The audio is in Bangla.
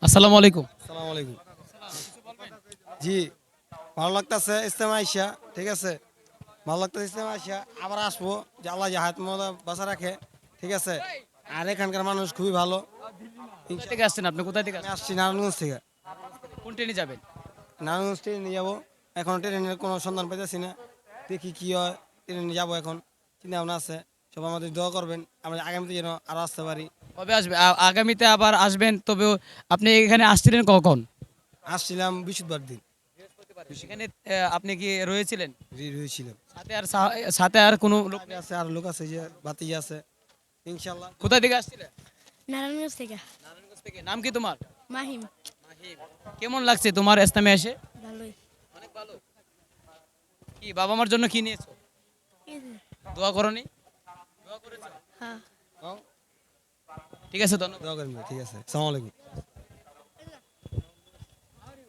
আসসালামু আলাইকুম। আসসালামু আলাইকুম। জি, ভালো লাগতেছে ইজতেমা আইসা, ঠিক আছে? ভালো লাগতেছে ইজতেমা আইসা, আবার আসবো যে আল্লাহ যে হায়াত মতো বাঁচা রাখে, ঠিক আছে? আর এখানকার মানুষ খুবই ভালো। কোথা থেকে আসছেন আপনি? কোথা থেকে আমি আসছেন? আসছি নারায়ণগঞ্জ থেকে। কোন ট্রেনে যাবেন? নারায়ণগঞ্জ ট্রেনে নিয়ে যাবো। এখন ট্রেনের কোনো সন্ধান পাইতেছি না। দেখি কি হয়, ট্রেনে যাবো এখন। চিন্তা ভাবনা আছে। সবাই আমাদের দোয়া করবেন। আমরা আগামীতে যেন আরো আসতে পারি। কবে আসবে? আগামীতে আবার আসবেন, তবেও আপনি এখানে আসছিলেন কখন? আসছিলাম বৃহস্পতিবার দিন। সেখানে আপনি কি রয়েছিলেন? রয়েছিলাম। সাথে আর কোনো লোক নেই? আছে আর লোক আছে যে বাতিজা আছে। ইনশাল্লাহ। কোথা থেকে আসছিলেন? নারায়ণগঞ্জ থেকে। নারায়ণগঞ্জ থেকে। নাম কি তোমার? মাহিম। মাহিম। কেমন লাগছে তোমার ইসলামে এসে? ভালোই। অনেক ভালো। কি বাবা মার জন্য কি নিয়েছো? এই যে, দোয়া করনি? দোয়া করেছো? হ্যাঁ। ঠিক আছে, ধন্যবাদ। দোয়া করবেন, ঠিক আছে। আসসালামু আলাইকুম।